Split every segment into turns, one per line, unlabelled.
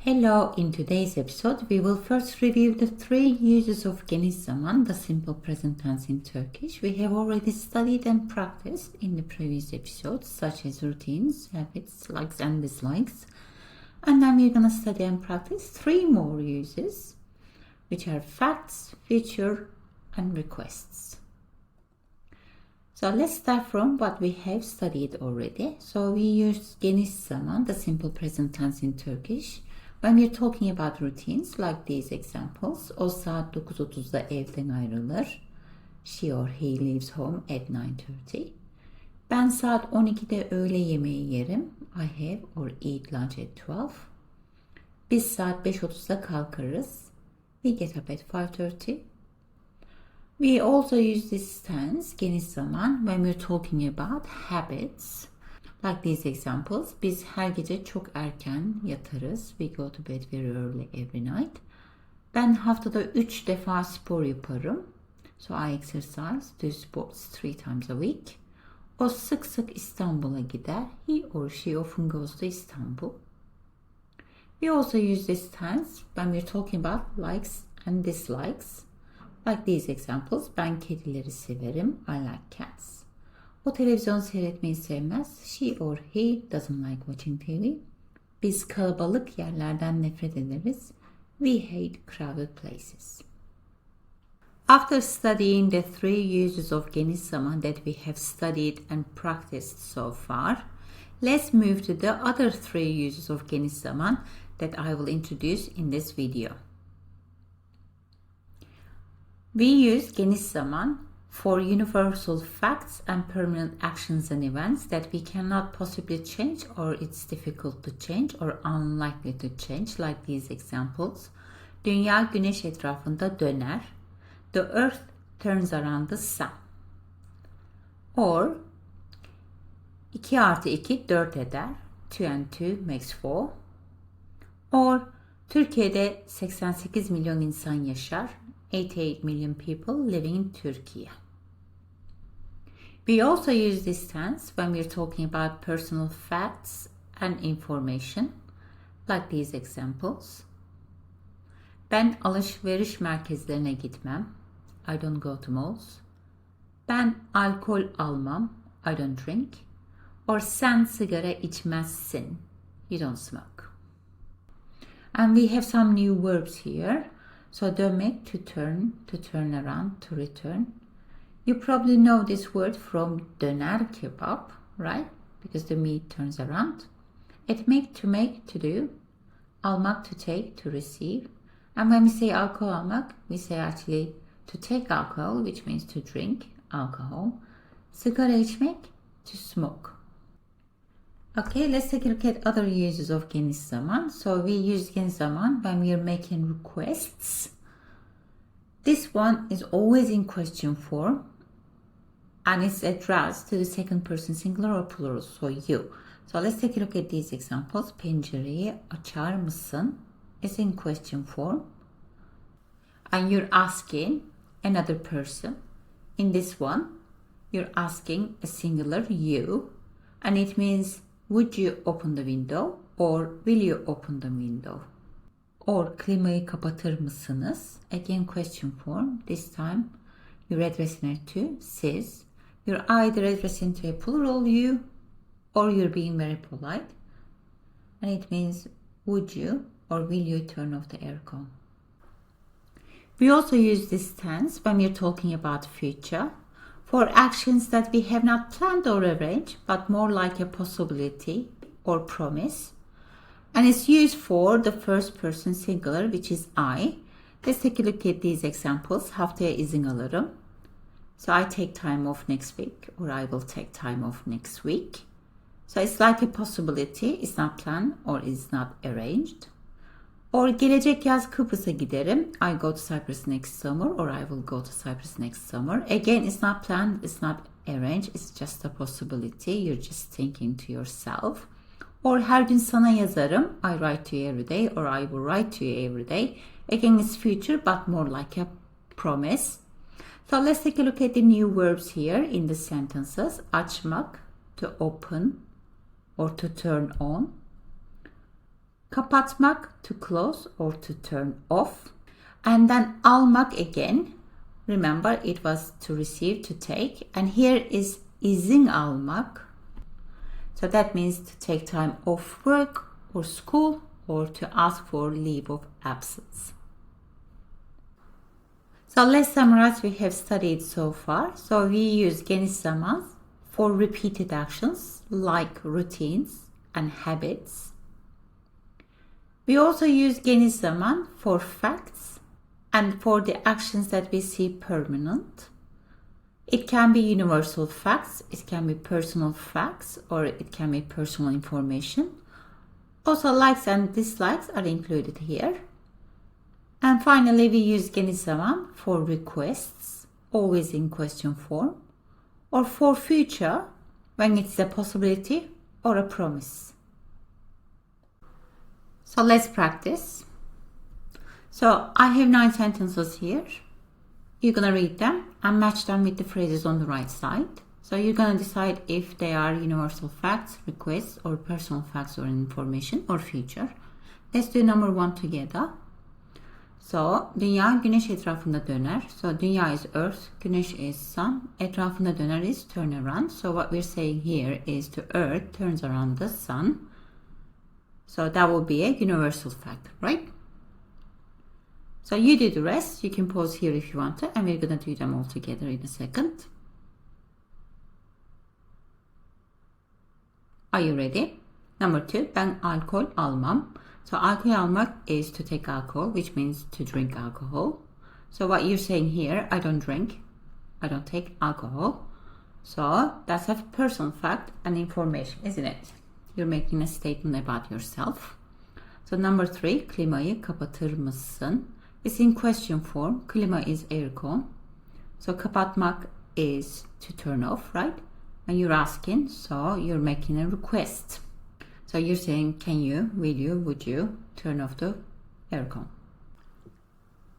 Hello, in today's episode we will first review the three uses of Geniş Zaman, the simple present tense in Turkish. We have already studied and practiced in the previous episodes, such as routines, habits, likes and dislikes. And then we're going to study and practice three more uses, which are facts, future and requests. So let's start from what we have studied already. So we use Geniş Zaman, the simple present tense in Turkish, when we're talking about routines like these examples. O saat 9:30'da evden ayrılır. She or he leaves home at 9:30. Ben saat 12'de öğle yemeği yerim. I have or eat lunch at 12. Biz saat 5:30'da kalkarız. We get up at 5:30. We also use this tense, geniş zaman, when we're talking about habits. Like these examples, biz her gece çok erken yatarız. We go to bed very early every night. Ben haftada 3 defa spor yaparım. So I exercise, do sports 3 times a week. O sık sık İstanbul'a gider. He or she often goes to Istanbul. We also use this tense when we're talking about likes and dislikes. Like these examples, ben kedileri severim. I like cats. O televizyon seyretmeyi sevmez. She or he doesn't like watching TV. Biz kalabalık yerlerden nefret ederiz. We hate crowded places. After studying the three uses of geniş zaman that we have studied and practiced so far, let's move to the other three uses of geniş zaman that I will introduce in this video. We use geniş zaman for universal facts and permanent actions and events that we cannot possibly change or it's difficult to change or unlikely to change, like these examples. Dünya güneş etrafında döner. The earth turns around the sun. Or 2 + 2 4 eder. 2 and 2 makes 4. Or Türkiye'de 88 milyon insan yaşar. 88 million people living in Turkey. We also use this tense when we're talking about personal facts and information, like these examples. Ben alışveriş merkezlerine gitmem. I don't go to malls. Ben alkol almam. I don't drink. Or sen sigara içmezsin. You don't smoke. And we have some new verbs here. So dönmek, to turn around, to return. You probably know this word from döner kebab, right? Because the meat turns around. Etmek, to make, to do. Almak, to take, to receive. And when we say alkol almak, we say actually to take alcohol, which means to drink alcohol. Sigara içmek, to smoke. Okay, let's take a look at other uses of geniş zaman. So we use geniş zaman when we are making requests. This one is always in question form and it's addressed to the second person singular or plural, so you. So let's take a look at these examples. Pencereyi açar mısın is in question form. And you're asking another person. In this one, you're asking a singular you. And it means, would you open the window or will you open the window? Or klimayı kapatır mısınız? Again question form. This time you're addressing it to siz. You're either addressing to a plural you or you're being very polite. And it means, would you or will you turn off the aircon? We also use this tense when we're talking about future for actions that we have not planned or arranged, but more like a possibility or promise. And it's used for the first person singular, which is I. Let's take a look at these examples. Haftaya izin alırım. So I take time off next week, or I will take time off next week. So it's like a possibility. It's not planned or it's not arranged. Or gelecek yaz Kıbrıs'a giderim. I go to Cyprus next summer, or I will go to Cyprus next summer. Again, it's not planned, it's not arranged. It's just a possibility. You're just thinking to yourself. Or her gün sana yazarım. I write to you every day, or I will write to you every day. Again, it's future, but more like a promise. So let's take a look at the new verbs here in the sentences. Açmak, to open or to turn on. Kapatmak, to close or to turn off. And then almak again. Remember, it was to receive, to take. And here is izin almak. So that means to take time off work or school or to ask for leave of absence. So let's summarize what we have studied so far. So we use geniş zaman for repeated actions like routines and habits. We also use geniş zaman for facts and for the actions that we see permanent. It can be universal facts, it can be personal facts, or it can be personal information. Also, likes and dislikes are included here. And finally, we use geniş zaman for requests, always in question form, or for future when it's a possibility or a promise. So let's practice. So I have 9 sentences here. You're going to read them and match them with the phrases on the right side. So you're going to decide if they are universal facts, requests, or personal facts or information or future. Let's do number 1 together. So, dünya güneş etrafında döner. So, dünya is earth, güneş is sun, etrafında döner is turn around. So, what we're saying here is the earth turns around the sun. So, that will be a universal fact, right? So, you do the rest. You can pause here if you want to, and we're going to do them all together in a second. Are you ready? Number 2, ben alkol almam. So alkol almak is to take alcohol, which means to drink alcohol. So what you're saying here, I don't drink, I don't take alcohol. So that's a personal fact and information, isn't it? You're making a statement about yourself. So number 3, klimayı kapatır mısın? It's in question form. Klima is aircon. So kapatmak is to turn off, right? And you're asking, so you're making a request. So you're saying, can you, will you, would you turn off the aircon?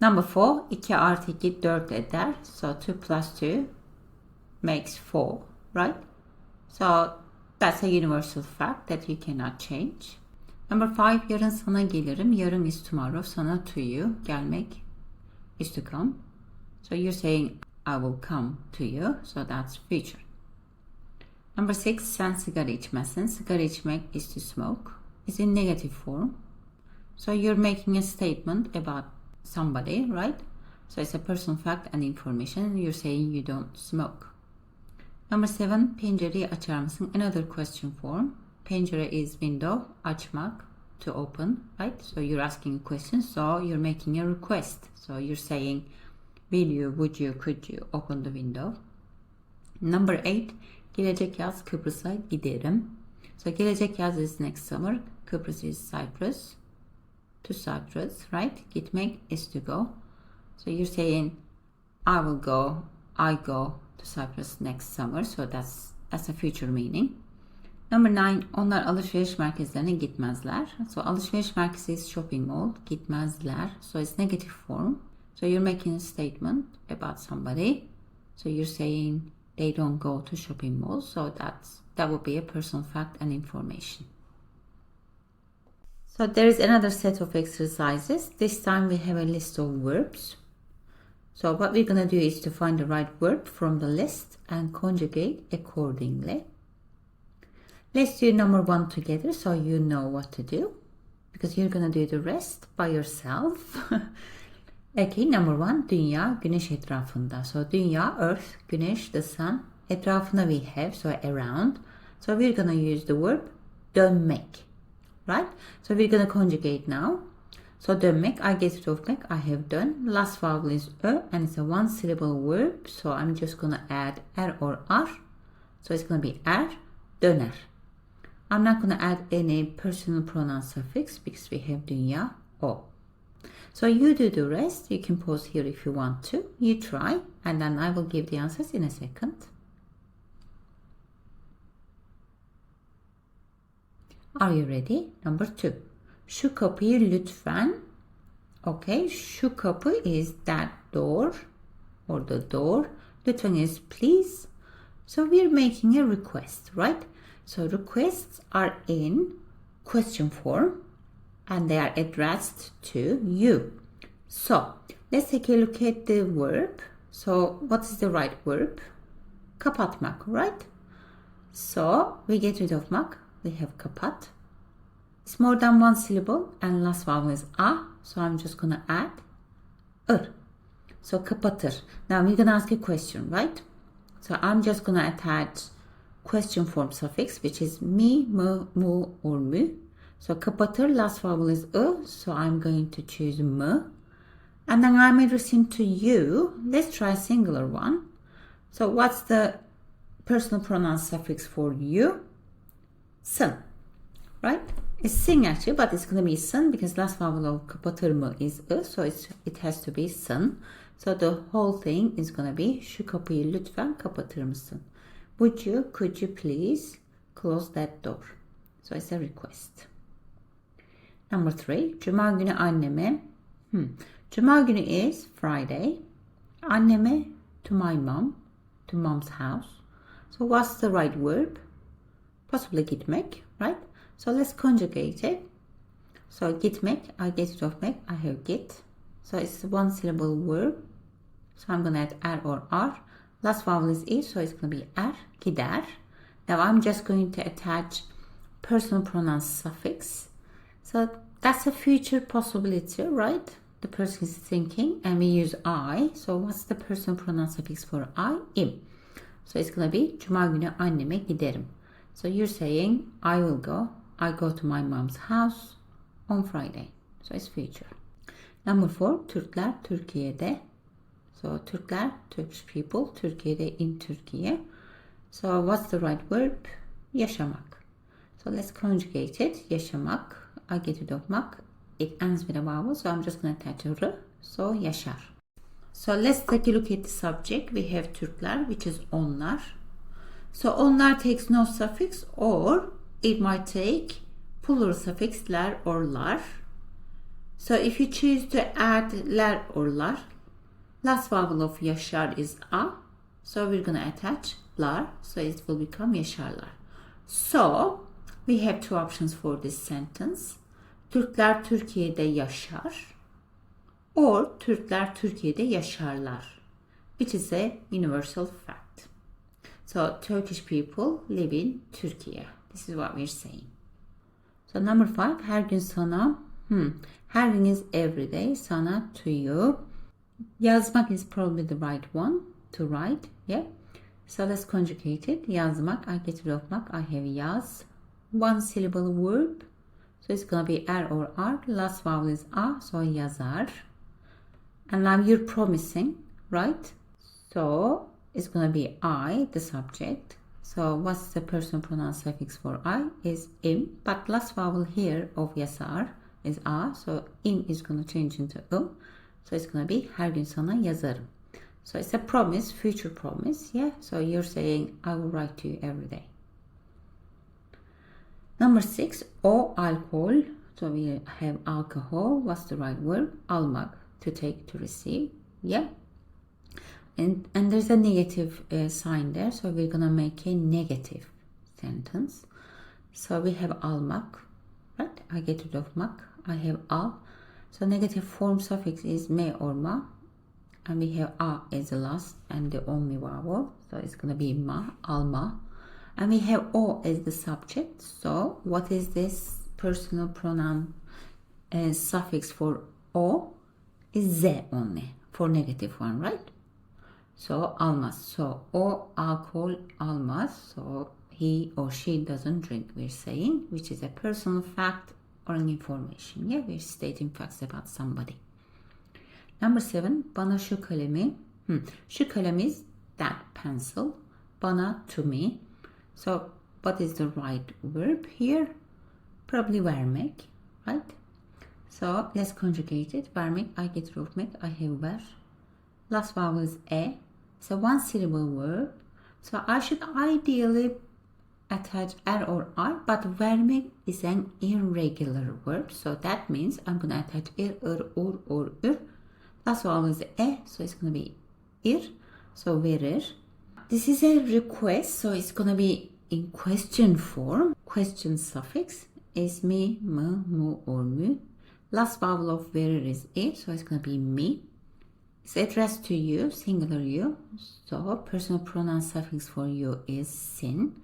Number 4, 2 artı 2 4 eder. So 2 plus 2 makes 4, right? So that's a universal fact that you cannot change. Number 5, yarın sana gelirim. Yarın is tomorrow. Sana to you. Gelmek is to come. So you're saying, I will come to you. So that's future. Number 6, sen sigara içmezsin. Sigara içmek is to smoke. It's in negative form. So you're making a statement about somebody, right? So it's a personal fact and information. You're saying you don't smoke. Number 7, pencereyi açar mısın? Another question form. Pencere is window, açmak, to open, right? So you're asking a question, so you're making a request. So you're saying, will you, would you, could you open the window? Number 8, gelecek yaz Kıbrıs'a giderim. So gelecek yaz is next summer. Kıbrıs is Cyprus. To Cyprus, right? Gitmek is to go. So you're saying, I will go, I go to Cyprus next summer. So that's a future meaning. Number 9, onlar alışveriş merkezlerine gitmezler. So alışveriş merkezi is shopping mall. Gitmezler. So it's negative form. So you're making a statement about somebody. So you're saying, they don't go to shopping malls, so that would be a personal fact and information. So there is another set of exercises. This time we have a list of verbs. So what we're going to do is to find the right verb from the list and conjugate accordingly. Let's do number 1 together so you know what to do, because you're going to do the rest by yourself. Okay, number 1, dünya güneş etrafında. So dünya, earth, güneş, the sun. Etrafında we have, so around. So we're going to use the verb dönmek, right? So we're going to conjugate now. So dönmek, I get rid of mek, I have done. Last vowel is ö, and it's a 1 syllable verb. So I'm just going to add er or ar. So it's going to be er, döner. I'm not going to add any personal pronoun suffix because we have dünya, o. So you do the rest. You can pause here if you want to. You try, and then I will give the answers in a second. Are you ready? Number 2. Şu kapıyı lütfen. Okay, şu kapı is that door or the door. Lütfen is please. So we're making a request, right? So requests are in question form. and they are addressed to you. So let's take a look at the verb. So what is the right verb? Kapatmak, right? So we get rid of mak. We have kapat. It's more than one syllable and last vowel is a. So I'm just going to add ır. So kapatır. Now we're going to ask a question, right? So I'm just going to attach question form suffix, which is mi, mı, mu, or mü. So kapatır, last vowel is ı. So I'm going to choose mı. And then I'm addressing to you. Let's try a singular one. So what's the personal pronoun suffix for you? Sın, right? It's sing actually, but it's going to be sın because last vowel of kapatır mı is ı. So it has to be sın. So the whole thing is going to be şu kapıyı lütfen kapatır mısın? Could you please close that door? So it's a request. Number 3. Cuma günü anneme. Cuma günü is Friday. Anneme, to my mom, to mom's house. So what's the right verb? Possibly gitmek, right? So let's conjugate it. So gitmek, I get rid of mek, I have git. So it's one syllable verb. So I'm going to add er or ar. Last vowel is e, so it's going to be er, gider. Now I'm just going to attach personal pronoun suffix. So that's a future possibility, right? The person is thinking and we use I. So what's the personal pronoun suffix for I? Im. So it's going to be Cuma günü anneme giderim. So you're saying I will go. I go to my mom's house on Friday. So it's future. Number 4. Türkler Türkiye'de. So Türkler, Turkish people, Türkiye'de, in Türkiye. So what's the right verb? Yaşamak. So let's conjugate it. Yaşamak. I get rid of mak. It ends with a vowel, so I'm just going to attach a r. So yaşar. So let's take a look at the subject. We have Türkler, which is onlar. So onlar takes no suffix, or it might take plural suffix ler or lar. So if you choose to add ler or lar, last vowel of yaşar is a. So we're going to attach lar, so it will become yaşarlar. So we have two options for this sentence. Türkler Türkiye'de yaşar or Türkler Türkiye'de yaşarlar, which is a universal fact. So Turkish people live in Turkey. This is what we're saying. So number 5, her gün sana. Her gün is every day. Sana, to you. Yazmak is probably the right one, to write. Yeah. So let's conjugate it. Yazmak, I get rid of mak, I have yaz. One syllable verb. So it's going to be er or ar. Last vowel is a, so yazar. And now you're promising, right? So it's going to be I, the subject. So what's the personal pronoun suffix for I? Is im. But last vowel here of yazar is a. So im is going to change into u. So it's going to be her gün sana yazarım. So it's a promise, future promise. Yeah. So you're saying I will write to you every day. Number 6, o alkol. So we have alcohol. What's the right verb? Almak, to take, to receive. Yeah. And there's a negative sign there. So we're going to make a negative sentence. So we have almak, right? I get rid of mak. I have al. So negative form suffix is me or ma. And we have a as the last and the only vowel. So it's going to be ma, alma. And we have o as the subject. So what is this personal pronoun suffix for o? Is ze only for negative one, right? So almaz. So o alkol almaz. So he or she doesn't drink, we're saying, which is a personal fact or an information. Yeah, we're stating facts about somebody. Number 7, bana şu kalemi. Şu kalem is that pencil. Bana, to me. So what is the right verb here? Probably vermek, right? So let's conjugate it. Vermek, I get rid of mek, I have ver. Last vowel is e. So one syllable verb. So I should ideally attach er or ar, but vermek is an irregular verb. So that means I'm going to attach ur, or ur. Last vowel is e, so it's going to be ir. So verir. This is a request, so it's going to be in question form. Question suffix is me, mı, mu, or mü. Last vowel of wearer is I, so it's going to be me. It's addressed to you, singular you. So personal pronoun suffix for you is sin.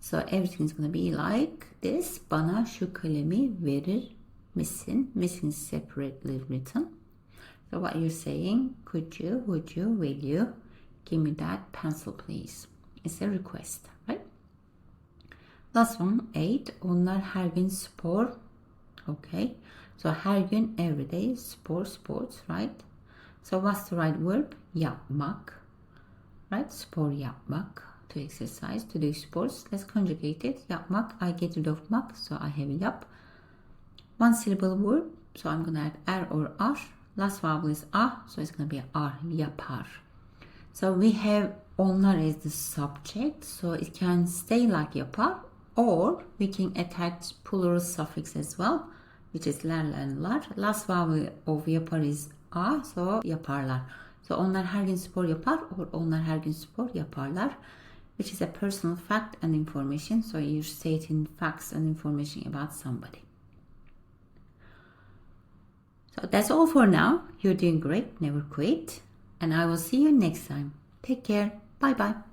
So everything is going to be like this. Bana şu kalemi verir misin? Misin is separately written. So what you're saying, could you, would you, will you give me that pencil please? It's a request, right? Last one, 8. Onlar her gün spor. Okay. So her gün, every day, spor, sports, right? So what's the right verb? Yapmak. Right? Spor yapmak. To exercise, to do sports. Let's conjugate it. Yapmak, I get rid of mak, so I have yap. One syllable word, so I'm going to add er or ar. Last vowel is a, so it's going to be ar, yapar. So we have onlar as the subject, so it can stay like yapar, or we can attach plural suffix as well, which is ler and lar. Last vowel of yapar is a, so yaparlar. So onlar her gün spor yapar, or onlar her gün spor yaparlar, which is a personal fact and information. So you're stating facts and information about somebody. So that's all for now. You're doing great. Never quit. And I will see you next time. Take care. Bye bye.